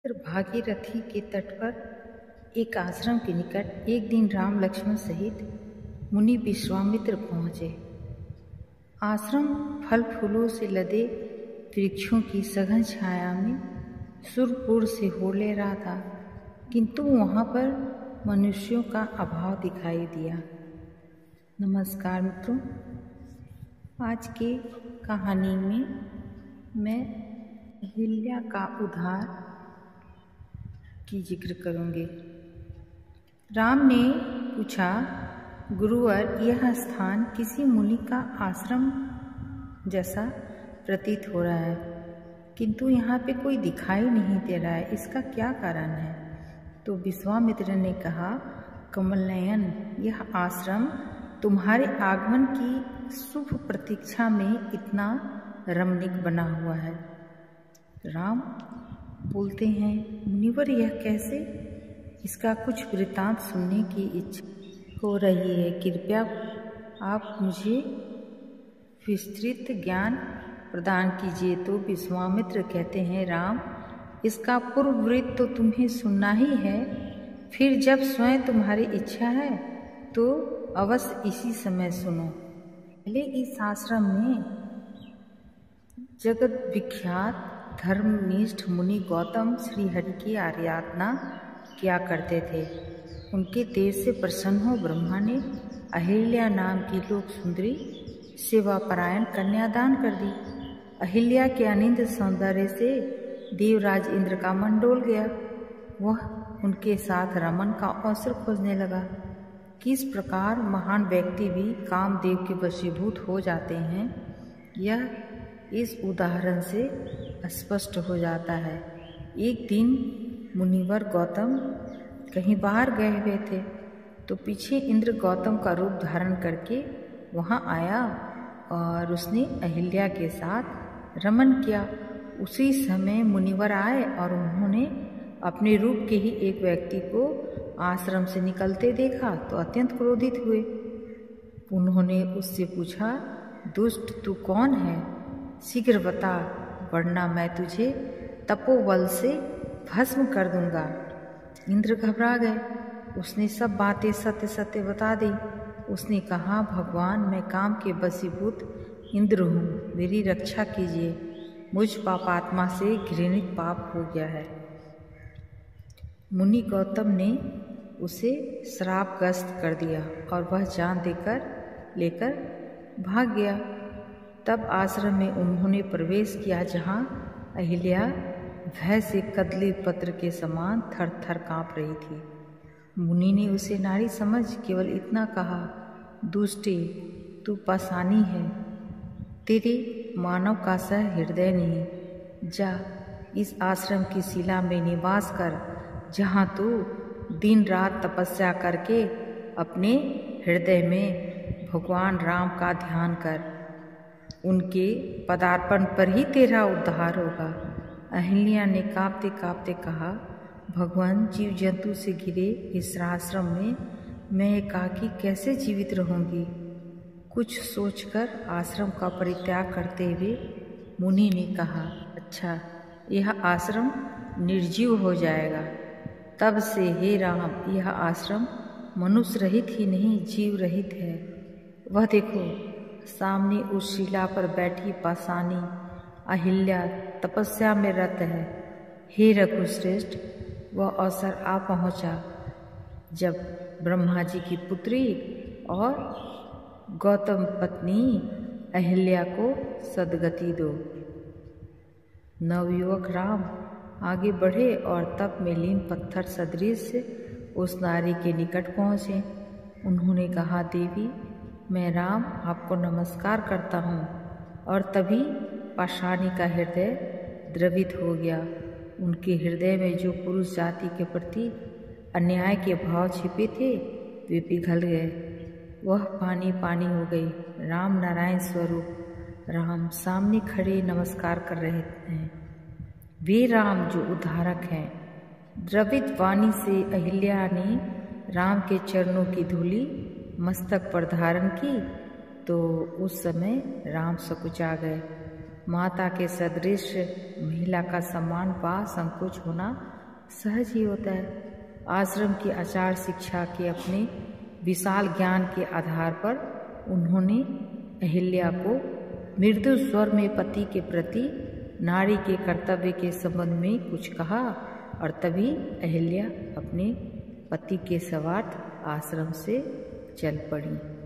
भागीरथी के तट पर एक आश्रम के निकट एक दिन राम लक्ष्मण सहित मुनि विश्वामित्र पहुँचे। आश्रम फल फूलों से लदे वृक्षों की सघन छाया में सुरपुर से हो ले रहा था, किंतु वहाँ पर मनुष्यों का अभाव दिखाई दिया। नमस्कार मित्रों, आज की कहानी में मैं अहिल्या का उद्धार की जिक्र करूँगी। राम ने पूछा, गुरुवर, यह स्थान किसी मुनि का आश्रम जैसा प्रतीत हो रहा है, किंतु यहाँ पे कोई दिखाई नहीं दे रहा है, इसका क्या कारण है? तो विश्वामित्र ने कहा, कमलनयन, यह आश्रम तुम्हारे आगमन की शुभ प्रतीक्षा में इतना रमणीक बना हुआ है। राम बोलते हैं, मुनिवर यह कैसे? इसका कुछ वृत्तांत सुनने की इच्छा हो रही है, कृपया आप मुझे विस्तृत ज्ञान प्रदान कीजिए। तो विश्वामित्र कहते हैं, राम, इसका पूर्व वृत्त तो तुम्हें सुनना ही है, फिर जब स्वयं तुम्हारी इच्छा है तो अवश्य इसी समय सुनो। पहले इस आश्रम में जगत विख्यात धर्मनिष्ठ मुनि गौतम श्रीहरि की आराधना किया करते थे। उनके तेज से प्रसन्न हो ब्रह्मा ने अहिल्या नाम की लोक सुंदरी सेवापरायण कन्यादान कर दी। अहिल्या के अनिंद सौंदर्य से देवराज इंद्र का मन डोल गया। वह उनके साथ रमन का अवसर खोजने लगा। किस प्रकार महान व्यक्ति भी कामदेव के वशीभूत हो जाते हैं, यह इस उदाहरण से स्पष्ट हो जाता है। एक दिन मुनिवर गौतम कहीं बाहर गए हुए थे, तो पीछे इंद्र गौतम का रूप धारण करके वहाँ आया और उसने अहिल्या के साथ रमन किया। उसी समय मुनिवर आए और उन्होंने अपने रूप के ही एक व्यक्ति को आश्रम से निकलते देखा तो अत्यंत क्रोधित हुए। उन्होंने उससे पूछा, दुष्ट, तू कौन है? शीघ्र बता, वरना मैं तुझे तपोबल से भस्म कर दूंगा। इंद्र घबरा गए। उसने सब बातें सत्य सत्य बता दी। उसने कहा, भगवान, मैं काम के वशीभूत इंद्र हूँ, मेरी रक्षा कीजिए, मुझ पापात्मा से घृणित पाप हो गया है। मुनि गौतम ने उसे श्रापग्रस्त कर दिया और वह जान लेकर भाग गया। तब आश्रम में उन्होंने प्रवेश किया, जहाँ अहिल्या भय से कदली पत्र के समान थर थर काँप रही थी। मुनि ने उसे नारी समझ केवल इतना कहा, दुष्टे, तू पाषाणी है, तेरे मानव का सह हृदय नहीं। जा, इस आश्रम की शिला में निवास कर, जहाँ तू दिन रात तपस्या करके अपने हृदय में भगवान राम का ध्यान कर। उनके पदार्पण पर ही तेरा उद्धार होगा। अहिल्या ने काँपते काँपते कहा, भगवान, जीव जंतु से घिरे इस आश्रम में मैं एकाकी कैसे जीवित रहूंगी? कुछ सोचकर आश्रम का परित्याग करते हुए मुनि ने कहा, अच्छा, यह आश्रम निर्जीव हो जाएगा। तब से हे राम, यह आश्रम मनुष्य रहित ही नहीं, जीव रहित है। वह देखो, सामने उस शिला पर बैठी पाषाणी अहिल्या तपस्या में रत है। हे रघुश्रेष्ठ, वह अवसर आ पहुँचा जब ब्रह्मा जी की पुत्री और गौतम पत्नी अहिल्या को सद्गति दो। नवयुवक राम आगे बढ़े और तप में लीन पत्थर सदृश उस नारी के निकट पहुँचे। उन्होंने कहा, देवी, मैं राम आपको नमस्कार करता हूँ। और तभी पाषाणी का हृदय द्रवित हो गया। उनके हृदय में जो पुरुष जाति के प्रति अन्याय के भाव छिपे थे, वे पिघल गए। वह पानी पानी हो गई। राम नारायण स्वरूप राम सामने खड़े नमस्कार कर रहे हैं। वे राम जो उद्धारक हैं। द्रवित वाणी से अहिल्या ने राम के चरणों की धूलि मस्तक पर धारण की तो उस समय राम सकुचा गए। माता के सदृश महिला का सम्मान व संकोच होना सहज ही होता है। आश्रम की आचार शिक्षा के अपने विशाल ज्ञान के आधार पर उन्होंने अहिल्या को मृदु स्वर में पति के प्रति नारी के कर्तव्य के संबंध में कुछ कहा और तभी अहिल्या अपने पति के सवार्थ आश्रम से चल पड़ी।